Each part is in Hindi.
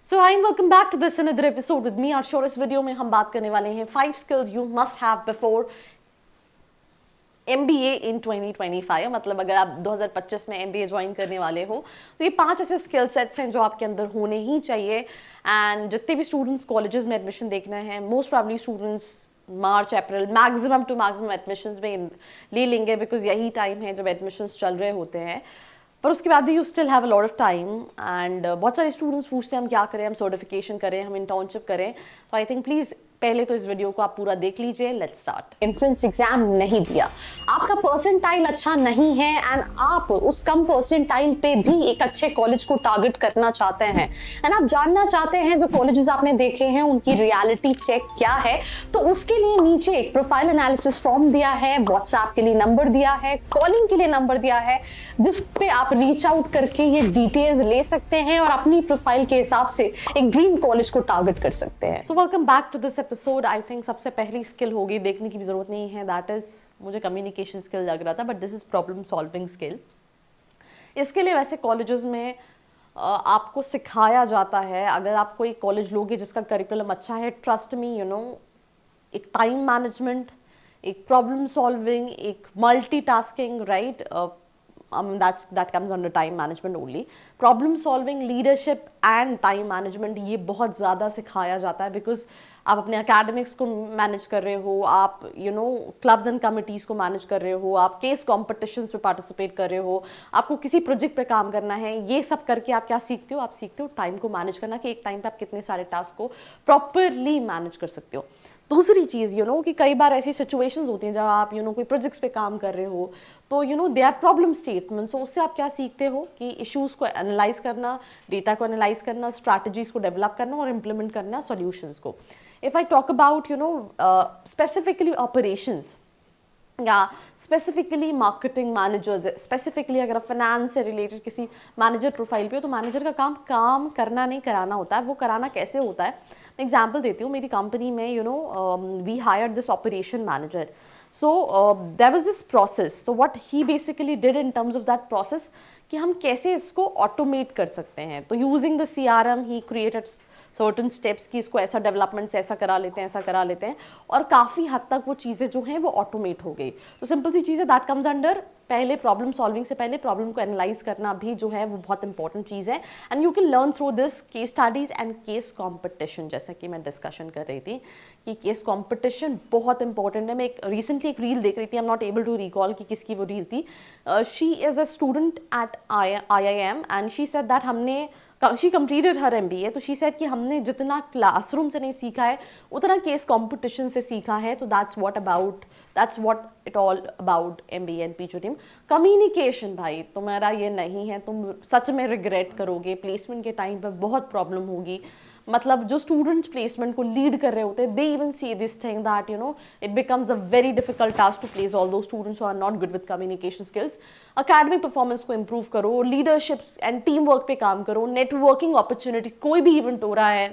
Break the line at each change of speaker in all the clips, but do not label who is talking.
So hi welcome back to this another episode with me और इस वीडियो में हम बात करने वाले हैं 5 skills you must have before MBA इन 2025। मतलब अगर आप 2025 में MBA ज्वाइन करने वाले हो तो ये 5 ऐसे स्किल सेट्स हैं जो आपके अंदर होने ही चाहिए। एंड जितने भी स्टूडेंट्स कॉलेजेस में एडमिशन देखना है, most probably students March April maximum to maximum admissions में ले लेंगे, बिकॉज यही टाइम है जब एडमिशन्स चल रहे होते हैं। पर उसके बाद भी you still have a lot of time. And बहुत सारे स्टूडेंट्स पूछते हैं हम क्या करें, हम सर्टिफिकेशन करें, हम इंटर्नशिप करें। तो आई थिंक प्लीज़ पहले तो इस वीडियो को आप पूरा देख लीजिए। Let's start. एंट्रेंस एग्जाम नहीं दिया, आपका परसेंटाइल अच्छा नहीं है एंड आप उस कम परसेंटाइल पे भी एक अच्छे कॉलेज को टारगेट करना चाहते हैं एंड आप जानना चाहते हैं जो कॉलेजेस आपने देखे हैं उनकी रियलिटी चेक क्या है, तो उसके लिए नीचे एक प्रोफाइल एनालिसिस फॉर्म दिया है, व्हाट्सएप के लिए नंबर दिया है, कॉलिंग के लिए नंबर दिया है, जिस पे आप रीच आउट करके ये डिटेल्स ले सकते हैं और अपनी प्रोफाइल के हिसाब से एक ड्रीम कॉलेज को टारगेट कर सकते हैं। So welcome back to this episode. I think सबसे पहली स्किल होगी, देखने की भी जरूरत नहीं है, दैट इज, मुझे कम्युनिकेशन स्किल लग रहा था but this is problem solving skill. इसके लिए वैसे कॉलेजेस में आपको सिखाया जाता है। अगर आप कोई कॉलेज लोगे जिसका करिकुलम अच्छा है, ट्रस्ट मी यू नो, एक टाइम मैनेजमेंट, एक प्रॉब्लम सॉल्विंग, एक multitasking, right, that comes under time management only. Problem solving, leadership and time management, ये बहुत ज़्यादा सिखाया जाता है, बिकॉज आप अपने अकेडमिक्स को मैनेज कर रहे हो, आप क्लब्स एंड कमिटीज़ को मैनेज कर रहे हो, आप केस कॉम्पिटिशन्स पे पार्टिसिपेट कर रहे हो, आपको किसी प्रोजेक्ट पे काम करना है। ये सब करके आप क्या सीखते हो? आप सीखते हो टाइम को मैनेज करना, कि एक टाइम पे आप कितने सारे टास्क को प्रॉपरली मैनेज कर सकते हो। दूसरी चीज़ कि कई बार ऐसी सिचुएशंस होती हैं जब आप कोई प्रोजेक्ट्स पे काम कर रहे हो, तो दे आर प्रॉब्लम स्टेटमेंट्स। तो उससे आप क्या सीखते हो कि इश्यूज को एनालाइज करना, डेटा को एनालाइज करना, स्ट्रैटेजीज को डेवलप करना और इम्प्लीमेंट करना सॉल्यूशंस को। If I talk about specifically operations या स्पेसिफिकली मार्केटिंग मैनेजर्स, स्पेसिफिकली अगर आप फाइनेंस से रिलेटेड किसी मैनेजर प्रोफाइल पे हो, तो मैनेजर का काम करना नहीं कराना होता है। वो कराना कैसे होता है, मैं एग्जाम्पल देती हूँ। मेरी कंपनी में we hired this operation manager. So there was this process, so what he basically did in terms of that process, कि हम कैसे इसको ऑटोमेट कर सकते हैं। तो using the CRM he created certain steps की इसको ऐसा डेवलपमेंट से ऐसा करा लेते हैं, ऐसा करा लेते हैं, और काफ़ी हद तक वो चीज़ें जो हैं वो ऑटोमेट हो गई। तो सिंपल सी चीज़ है, दैट कम्स अंडर, पहले प्रॉब्लम सॉल्विंग से पहले प्रॉब्लम को एनालाइज करना भी जो है वो बहुत इंपॉर्टेंट चीज़ है। And you can learn through this case studies and case competition, जैसा कि मैं डिस्कशन कर रही थी कि केस कॉम्पिटिशन बहुत इंपॉर्टेंट है। मैं रिसेंटली एक रील देख रही थी, I am not able to recall कि किसकी वो रील थी। She is a student at IIM and she said that she completed her MBA, तो शी सेड कि हमने जितना क्लासरूम से नहीं सीखा है उतना केस कॉम्पिटिशन से सीखा है। तो that's what it all about MBA and PG team. Communication भाई तुम्हारा ये नहीं है, तुम सच में रिग्रेट करोगे, प्लेसमेंट के टाइम पर बहुत प्रॉब्लम होगी। मतलब जो स्टूडेंट्स प्लेसमेंट को लीड कर रहे होते हैं, they even see this thing that it becomes a very difficult task to place all those students who are not good with communication skills. Academic performance को इंप्रूव करो, लीडरशिप एंड टीम वर्क पे काम करो, नेटवर्किंग अपॉर्चुनिटी, कोई भी इवेंट हो रहा है,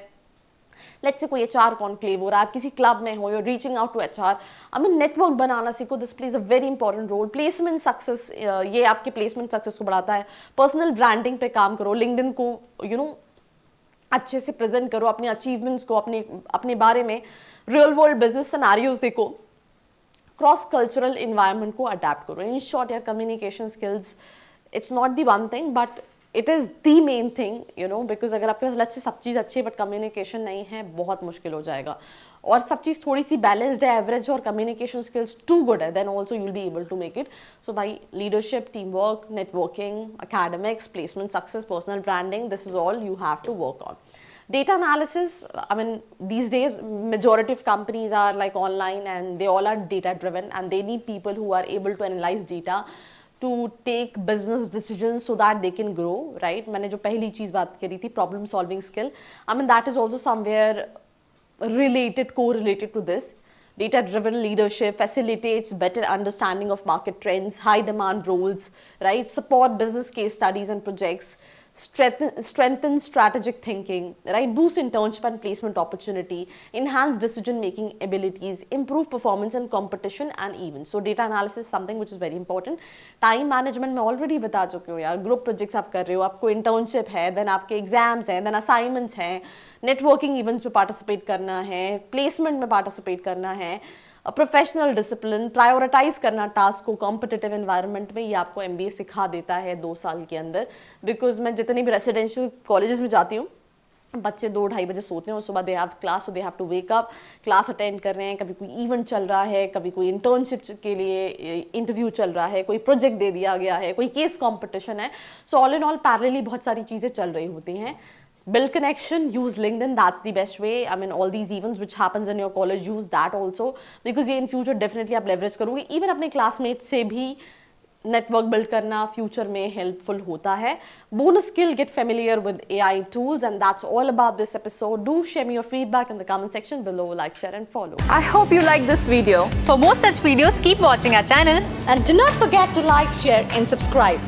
लेट्स से कोई HR कॉन्क्लेव हो रहा है, आप किसी क्लब में हो, you're reaching out to HR, I mean network बनाना सीखो। This plays a very important role. Placement success, ये आपके प्लेसमेंट सक्सेस को बढ़ाता है। पर्सनल ब्रांडिंग पे काम करो, लिंक्डइन को अच्छे से प्रेजेंट करो, अपने अचीवमेंट्स को, अपने बारे में रियल वर्ल्ड बिजनेस सिनेरियोज देखो, क्रॉस कल्चरल इन्वायरमेंट को अडेप्ट करो। इन शॉर्ट यार, communication skills it's not the one thing but it is the main thing because अगर आपके पास लक्ष्य सब चीज़ अच्छी है बट कम्युनिकेशन नहीं है, बहुत मुश्किल हो जाएगा। और सब चीज़ थोड़ी सी बैलेंस्ड है, एवरेज और कम्युनिकेशन स्किल्स टू गुड है, then also you'll be able to make it. So by leadership, team work, networking, academics, placement success, personal branding, this is all you have to work on. Data analysis, I mean, these days majority of companies are like online and they all are data driven and they need people who are able to analyze data to take business decisions so that they can grow, right? मैंने जो पहली चीज़ बात करी थी problem solving skill, I mean that is also somewhere correlated to this. Data driven leadership facilitates better understanding of market trends, high demand roles, right? Support business case studies and projects, strengthen strategic thinking, right? Boost internship and placement opportunity, enhance decision making abilities, improve performance in competition and events. So data analysis is something which is very important. Time management मैं already बता चुकी हूँ यार. Group projects आप कर रहे हो, आपको internship है, then आपके exams हैं, then assignments हैं, networking events में participate करना है, placement में participate करना है, प्रोफेशनल डिसिप्लिन, प्रायोरिटाइज करना टास्क को कॉम्पिटिटिव एनवायरनमेंट में, ये आपको एमबीए सिखा देता है 2 साल के अंदर. बिकॉज मैं जितनी भी रेसिडेंशियल कॉलेजेस में जाती हूँ, बच्चे 2-2:30 बजे सोते हैं और सुबह they have class, so they have to wake up, class attend कर रहे हैं, कभी कोई इवेंट चल रहा है, कभी कोई इंटर्नशिप के लिए इंटरव्यू चल रहा है, कोई प्रोजेक्ट दे दिया गया है, कोई केस कंपटीशन है. So all in all parallelly बहुत सारी चीज़ें चल रही होती हैं. Build connection, use LinkedIn, that's the best way. I mean, all these events which happens in your college, use that also, because ये in future definitely आप leverage करोगे. Even अपने classmates से भी network build करना future में helpful होता है. Bonus skill, get familiar with AI tools, and that's all about this episode. Do share me your feedback in the comment section below, like, share and follow.
I hope you liked this video. For more such videos, keep watching our channel.
And do not forget to like, share and subscribe.